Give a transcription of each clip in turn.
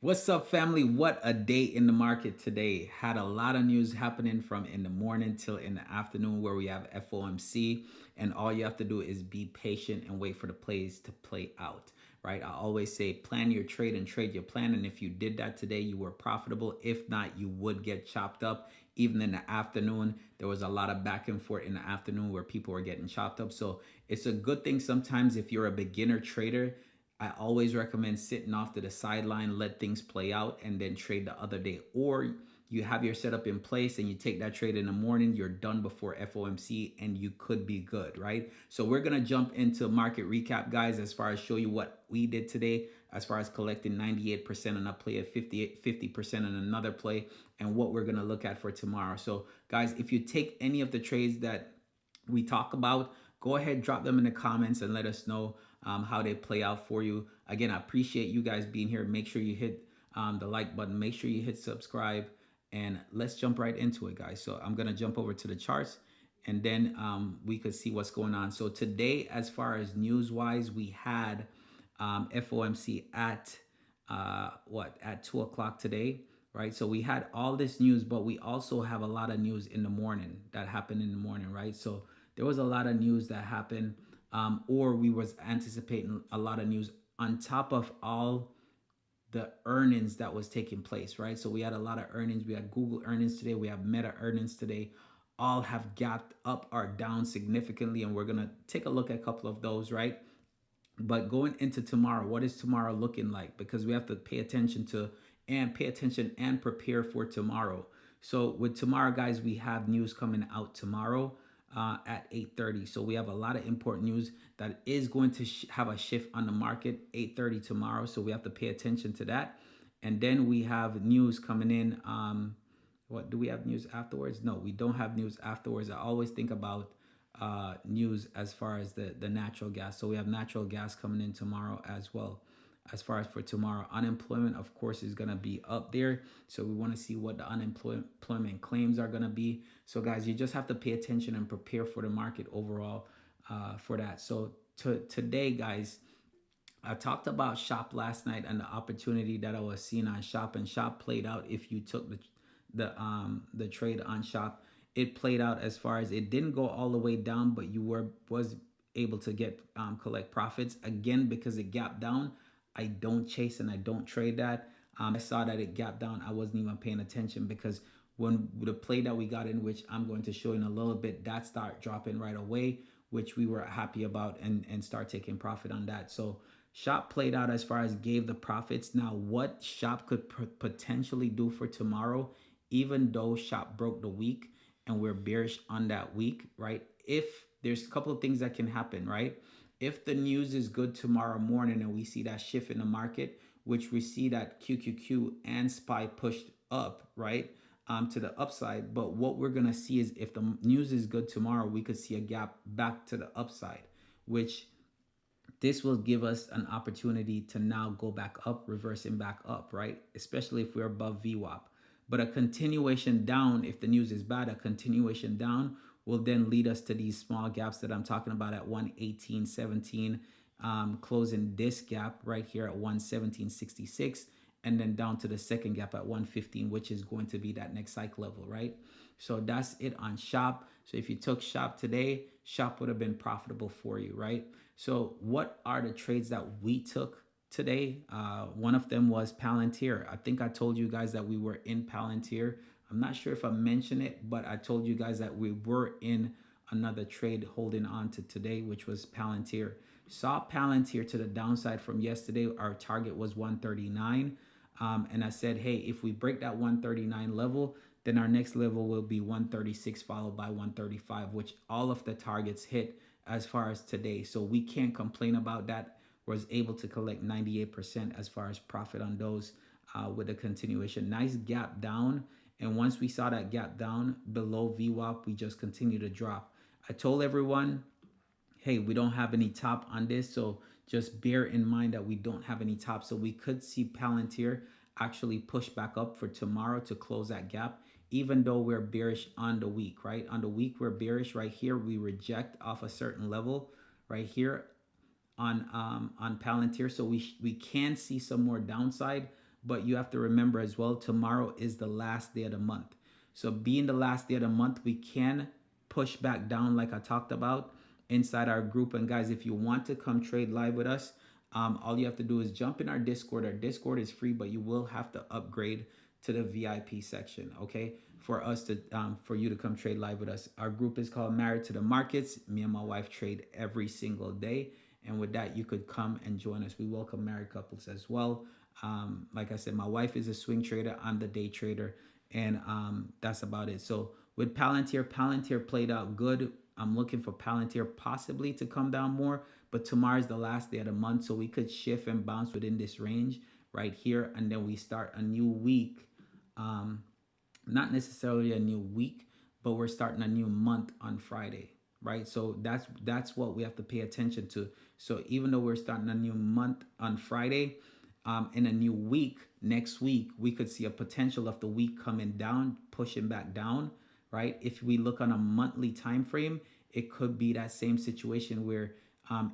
What's up, family? What a day in the market today. Had a lot of news happening from in the morning till in the afternoon where we have FOMC, and all you have to do is be patient and wait for the plays to play out, right? I always say plan your trade and trade your plan, and if you did that today, you were profitable. If not, you would get chopped up. Even in the afternoon, there was a lot of back and forth in the afternoon where people were getting chopped up. So it's a good thing sometimes if you're a beginner trader. I always recommend sitting off to the sideline, let things play out, and then trade the other day. Or you have your setup in place and you take that trade in the morning, you're done before FOMC and you could be good, right? So we're gonna jump into market recap, guys, as far as show you what we did today, as far as collecting 98% on a play at 50% on another play, and what we're gonna look at for tomorrow. So, guys, if you take any of the trades that we talk about, go ahead, drop them in the comments and let us know how they play out for you. Again, I appreciate you guys being here. Make sure you hit the like button. Make sure you hit subscribe. And let's jump right into it, guys. So I'm going to jump over to the charts and then we could see what's going on. So today, as far as news-wise, we had FOMC at at 2 o'clock today, right? So we had all this news, but we also have a lot of news in the morning that happened in the morning, right? So there was a lot of news that happened, or we was anticipating a lot of news on top of all the earnings that was taking place, right? So we had a lot of earnings. We had Google earnings today. We have Meta earnings today. All have gapped up or down significantly, and we're gonna take a look at a couple of those, right? But going into tomorrow, what is tomorrow looking like? Because we have to pay attention and prepare for tomorrow. So with tomorrow, guys, we have news coming out tomorrow at 8:30. So we have a lot of important news that is going to have a shift on the market 8:30 tomorrow. So we have to pay attention to that. And then we have news coming in. What do we have news afterwards? No, we don't have news afterwards. I always think about news as far as the natural gas. So we have natural gas coming in tomorrow as well. As far as for tomorrow, unemployment, of course, is going to be up there. So we want to see what the unemployment claims are going to be. So, guys, you just have to pay attention and prepare for the market overall for that. So today, guys, I talked about shop last night and the opportunity that I was seeing on shop, and shop played out. If you took the trade on shop, it played out as far as it didn't go all the way down, but you was able to get collect profits again because it gapped down. I don't chase and I don't trade that. I saw that it gapped down. I wasn't even paying attention because when the play that we got in, which I'm going to show in a little bit, that start dropping right away, which we were happy about and start taking profit on that. So shop played out as far as gave the profits. Now, what shop could potentially do for tomorrow, even though shop broke the week and we're bearish on that week, right? If there's a couple of things that can happen, right? If the news is good tomorrow morning and we see that shift in the market, which we see that QQQ and SPY pushed up, right, to the upside. But what we're going to see is if the news is good tomorrow, we could see a gap back to the upside, which this will give us an opportunity to now go back up, reversing back up, right? Especially if we're above VWAP. But a continuation down, if the news is bad, a continuation down will then lead us to these small gaps that I'm talking about at 118.17, closing this gap right here at 117.66, and then down to the second gap at 115, which is going to be that next cycle level, right? So that's it on shop. So if you took shop today, shop would have been profitable for you, right? So what are the trades that we took today? One of them was Palantir. I think I told you guys that we were in Palantir. I'm not sure if I mentioned it, but I told you guys that we were in another trade holding on to today, which was Palantir. Saw Palantir to the downside from yesterday. Our target was 139. And I said, hey, if we break that 139 level, then our next level will be 136 followed by 135, which all of the targets hit as far as today. So we can't complain about that. Was able to collect 98% as far as profit on those with a continuation. Nice gap down. And once we saw that gap down below VWAP, we just continue to drop. I told everyone, hey, we don't have any top on this. So just bear in mind that we don't have any top. So we could see Palantir actually push back up for tomorrow to close that gap, even though we're bearish on the week, right? On the week, we're bearish right here. We reject off a certain level right here on Palantir. So we can see some more downside, But you have to remember as well, tomorrow is the last day of the month. So being the last day of the month, we can push back down like I talked about inside our group. And guys, if you want to come trade live with us, all you have to do is jump in our Discord. Our Discord is free, but you will have to upgrade to the VIP section, okay? For us to for you to come trade live with us. Our group is called Married to the Markets. Me and my wife trade every single day, and with that, you could come and join us. We welcome married couples as well. Like I said, my wife is a swing trader. I'm the day trader, and that's about it. So with Palantir played out good. I'm looking for Palantir possibly to come down more, but tomorrow's the last day of the month, so we could shift and bounce within this range right here, and then we start a new week. Not necessarily a new week, but we're starting a new month on Friday, right? So that's what we have to pay attention to. So even though we're starting a new month on Friday, in a new week next week, we could see a potential of the week coming down, pushing back down, right? If we look on a monthly time frame, it could be that same situation where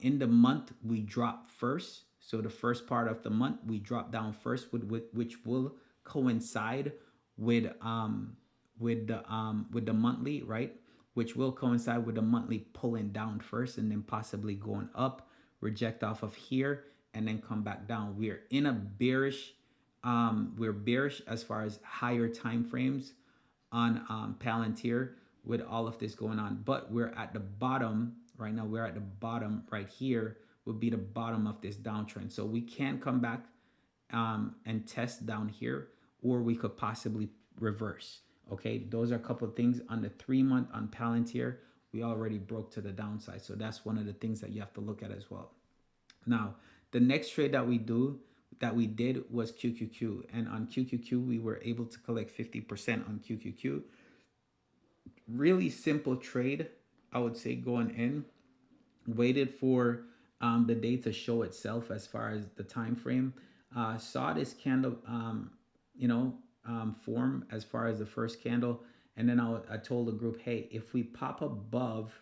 in the month we drop first. So the first part of the month we drop down first, which will coincide with the monthly, right? Which will coincide with the monthly pulling down first and then possibly going up, reject off of here, and then come back down. We're in a bearish, we're bearish as far as higher time frames on Palantir with all of this going on. But we're at the bottom right now. We're at the bottom right here would be the bottom of this downtrend. So we can come back and test down here, or we could possibly reverse. Okay, those are a couple of things. On the 3-month on Palantir, we already broke to the downside. So that's one of the things that you have to look at as well. Now, the next trade that we did was QQQ. And on QQQ, we were able to collect 50% on QQQ. Really simple trade, I would say, going in. Waited for the day to show itself as far as the time frame. Saw this candle, form as far as the first candle, and then I told the group, hey, if we pop above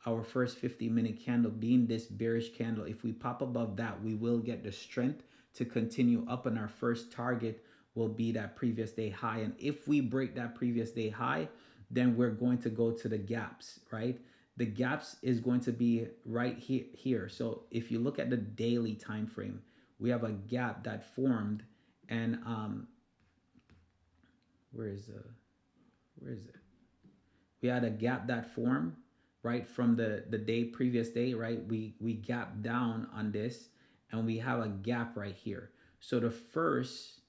our first 50-minute candle, being this bearish candle, if we pop above that, we will get the strength to continue up, and our first target will be that previous day high. And if we break that previous day high, then we're going to go to the gaps, right? The gaps is going to be right here. So if you look at the daily time frame, we have a gap that formed, and where is it? We had a gap that formed right from the previous day, right? We gapped down on this, and we have a gap right here. So the first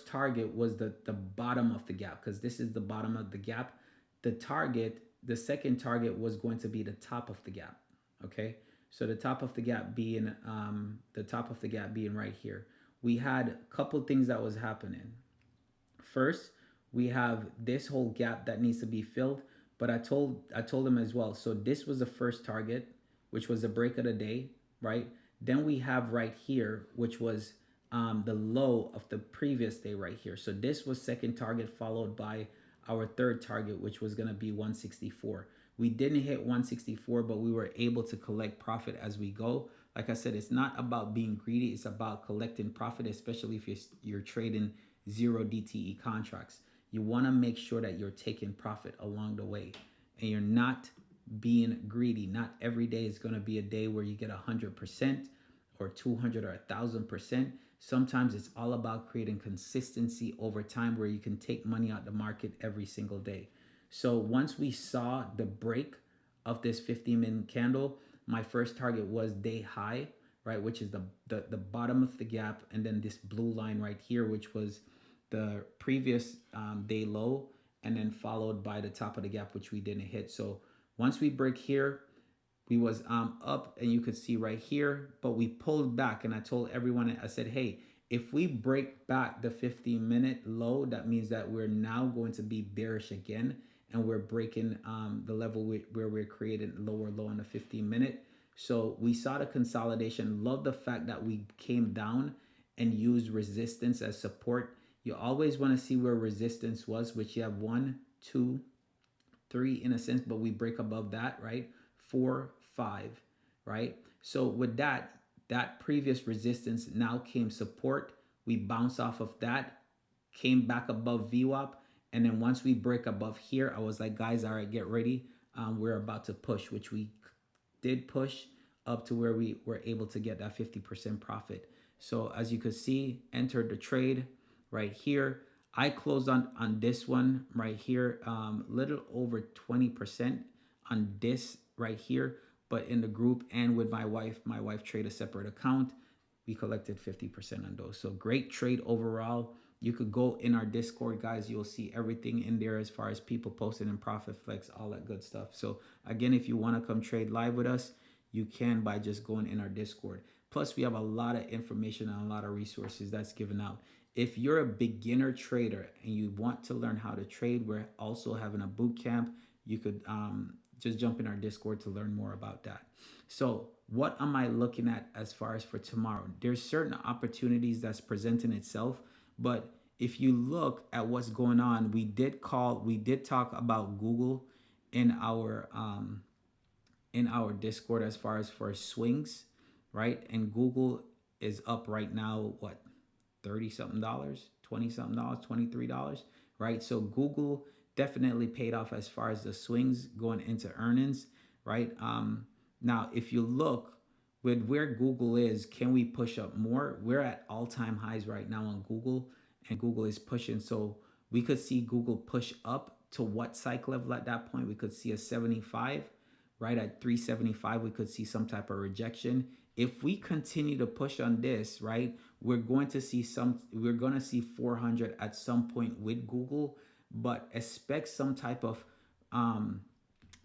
target was the bottom of the gap, because this is the bottom of the gap. The second target was going to be the top of the gap. Okay, so the top of the gap being right here. We had a couple things that was happening. First, we have this whole gap that needs to be filled, but I told them as well. So this was the first target, which was the break of the day, right? Then we have right here, which was the low of the previous day right here. So this was second target, followed by our third target, which was going to be 164. We didn't hit 164, but we were able to collect profit as we go. Like I said, it's not about being greedy. It's about collecting profit, especially if you're trading 0 DTE contracts. You want to make sure that you're taking profit along the way, and you're not being greedy. Not every day is going to be a day where you get 100% or 200 or 1,000%. Sometimes it's all about creating consistency over time where you can take money out the market every single day. So once we saw the break of this 15-minute candle, my first target was day high, right, which is the bottom of the gap, and then this blue line right here, which was the previous day low, and then followed by the top of the gap, which we didn't hit. So once we break here, we was up, and you could see right here, but we pulled back, and I told everyone, I said, hey, if we break back the 15-minute low, that means that we're now going to be bearish again, and we're breaking the level where we're creating lower low on the 15-minute. So we saw the consolidation. Love the fact that we came down and used resistance as support. You always want to see where resistance was, which you have 1, 2, 3 in a sense, but we break above that, right? 4, 5, right? So with that, That previous resistance now came support. We bounced off of that, came back above VWAP, and then once we break above here, I was like, guys, all right, get ready. We're about to push, which we did push up to where we were able to get that 50% profit. So as you could see, entered the trade right here. I closed on this one right here, little over 20% on this right here. But in the group and with my wife traded a separate account. We collected 50% on those. So great trade overall. You could go in our Discord, guys. You'll see everything in there as far as people posting in Profit Flex, all that good stuff. So again, if you want to come trade live with us, you can by just going in our Discord. Plus, we have a lot of information and a lot of resources that's given out. If you're a beginner trader and you want to learn how to trade, we're also having a boot camp. You could just jump in our Discord to learn more about that. So what am I looking at as far as for tomorrow? There's certain opportunities that's presenting itself, but if you look at what's going on, we did talk about Google in our Discord as far as for swings, right? And Google is up right now, what, 30 something dollars, 20 something dollars, $23, right? So Google definitely paid off as far as the swings going into earnings, right? Now, if you look with where Google is, can we push up more? We're at all-time highs right now on Google, and Google is pushing. So we could see Google push up to what cycle level at that point? We could see a 75, right? At 375, we could see some type of rejection. If we continue to push on this, right, we're going to see 400 at some point with Google, but expect some type of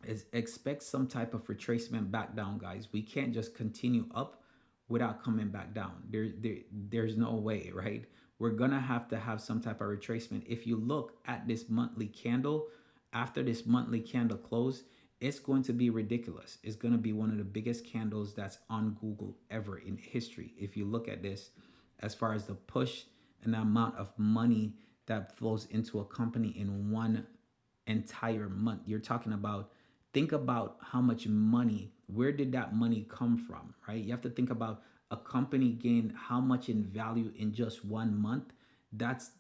retracement back down, guys. We can't just continue up without coming back down. There's no way, right? We're gonna have to have some type of retracement. If you look at this monthly candle, after this monthly candle close, it's going to be ridiculous. It's going to be one of the biggest candles that's on Google ever in history. If you look at this, as far as the push and the amount of money that flows into a company in one entire month, you're talking about, think about how much money, where did that money come from, right? You have to think about a company gained how much in value in just 1 month. That's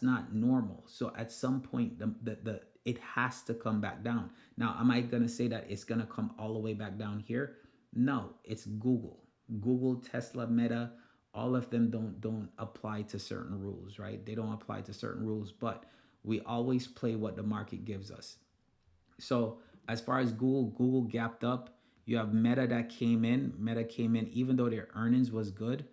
not normal. So at some point, the it has to come back down. Now, am I going to say that it's going to come all the way back down here? No, it's Google. Google, Tesla, Meta, all of them don't apply to certain rules, right? They don't apply to certain rules, but we always play what the market gives us. So as far as Google gapped up. You have Meta that came in. Meta came in, even though their earnings was good,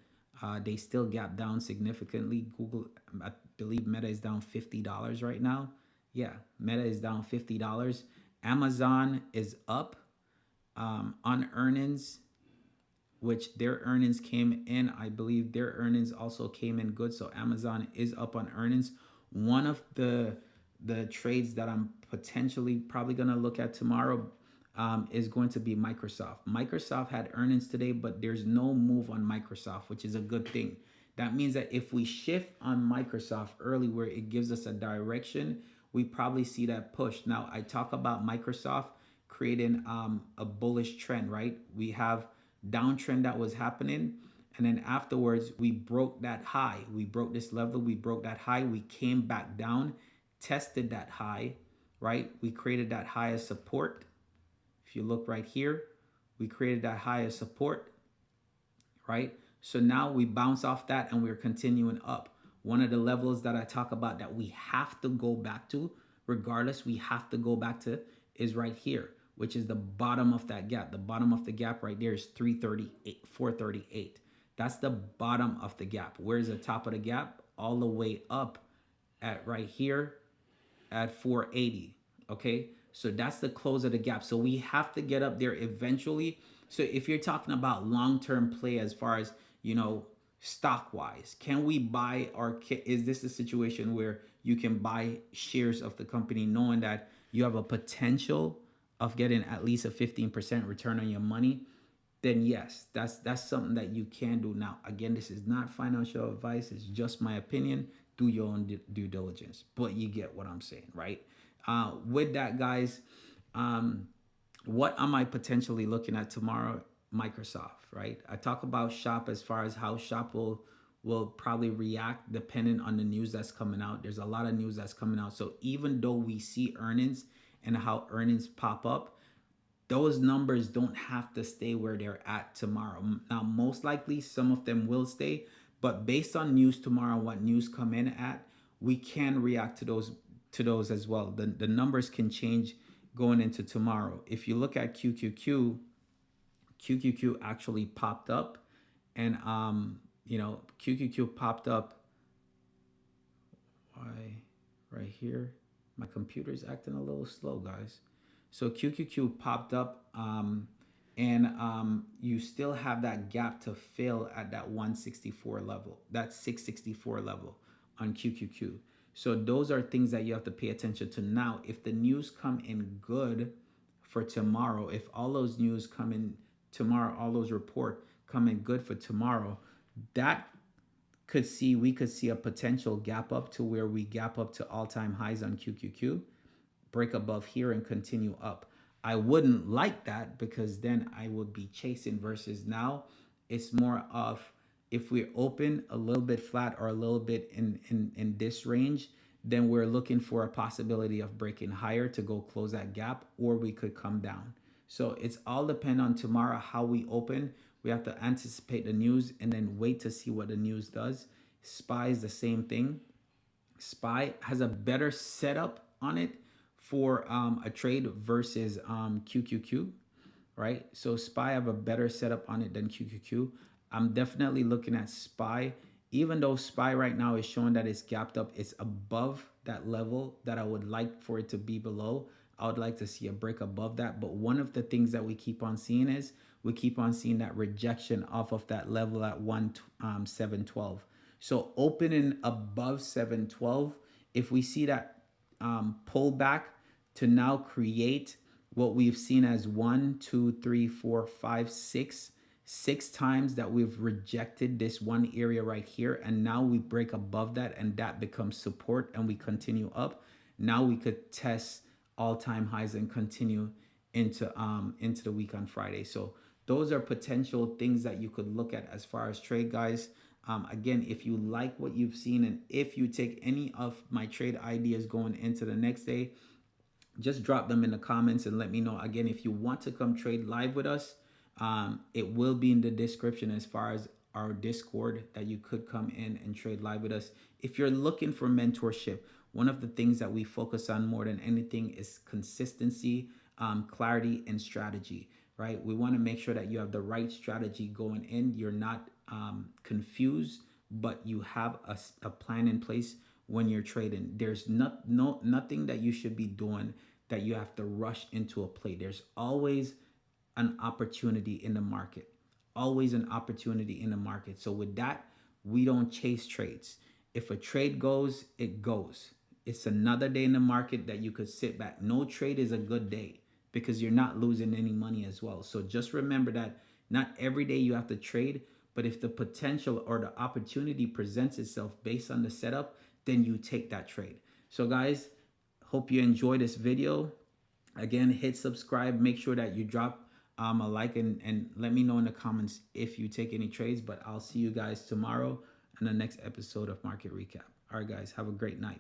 they still gapped down significantly. Google, I believe Meta is down $50 right now. Yeah, Meta is down $50. Amazon is up on earnings, which their earnings came in. I believe their earnings also came in good. So Amazon is up on earnings. One of the trades that I'm potentially probably going to look at tomorrow is going to be Microsoft. Microsoft had earnings today, but there's no move on Microsoft, which is a good thing. That means that if we shift on Microsoft early where it gives us a direction, we probably see that push. Now, I talk about Microsoft creating a bullish trend, right? We have downtrend that was happening, and then afterwards, we broke that high. We broke this level. We broke that high. We came back down, tested that high, right? We created that high as support. If you look right here, we created that high as support, right? So now we bounce off that and we're continuing up. One of the levels that I talk about that we have to go back to, regardless, we have to go back to is right here, which is the bottom of that gap. The bottom of the gap right there is 338, 438. That's the bottom of the gap. Where's the top of the gap? All the way up at right here at 480, okay? So that's the close of the gap. So we have to get up there eventually. So if you're talking about long-term play as far as, stock-wise, can we buy, or is this a situation where you can buy shares of the company knowing that you have a potential of getting at least a 15% return on your money? Then yes, that's something that you can do. Now, again, this is not financial advice. It's just my opinion. Do your own due diligence, but you get what I'm saying, right? With that, guys, what am I potentially looking at tomorrow? Microsoft, right? I talk about Shop as far as how Shop will probably react depending on the news that's coming out. There's a lot of news that's coming out. So even though we see earnings and how earnings pop up, those numbers don't have to stay where they're at tomorrow. Now, most likely some of them will stay, but based on news tomorrow, what news come in at, we can react to those as well. The numbers can change going into tomorrow. If you look at QQQ actually popped up, and QQQ popped up. Why? Right here, my computer's acting a little slow, guys. So QQQ popped up, and you still have that gap to fill at that 164 level, that 664 level on QQQ. So those are things that you have to pay attention to. Now, if the news come in good for tomorrow, if all those news come in tomorrow, all those report come in good for tomorrow, that we could see a potential gap up to where we gap up to all-time highs on QQQ, break above here and continue up. I wouldn't like that because then I would be chasing, versus now it's more of, if we're open a little bit flat or a little bit in this range, then we're looking for a possibility of breaking higher to go close that gap, or we could come down. So it's all depend on tomorrow how we open. We have to anticipate the news and then wait to see what the news does. SPY is the same thing. SPY has a better setup on it for a trade versus QQQ, right? So SPY have a better setup on it than QQQ. I'm definitely looking at SPY. Even though SPY right now is showing that it's gapped up, it's above that level that I would like for it to be below. I would like to see a break above that. But one of the things that we keep on seeing is we keep on seeing that rejection off of that level at 712. So opening above 712, if we see that pullback to now create what we've seen as 6 times that we've rejected this one area right here, and now we break above that and that becomes support and we continue up, now we could test all-time highs and continue into the week on Friday. So those are potential things that you could look at as far as trade, guys. Again, if you like what you've seen and if you take any of my trade ideas going into the next day, just drop them in the comments and let me know. Again, if you want to come trade live with us, it will be in the description as far as our Discord that you could come in and trade live with us. If you're looking for mentorship, one of the things that we focus on more than anything is consistency, clarity, and strategy, right? We want to make sure that you have the right strategy going in. You're not confused, but you have a plan in place when you're trading. There's nothing that you should be doing that you have to rush into a play. There's always an opportunity in the market, always an opportunity in the market. So with that, we don't chase trades. If a trade goes, it goes. It's another day in the market that you could sit back. No trade is a good day because you're not losing any money as well. So just remember that not every day you have to trade, but if the potential or the opportunity presents itself based on the setup, then you take that trade. So guys, hope you enjoyed this video. Again, hit subscribe. Make sure that you drop a like and let me know in the comments if you take any trades. But I'll see you guys tomorrow in the next episode of Market Recap. All right, guys, have a great night.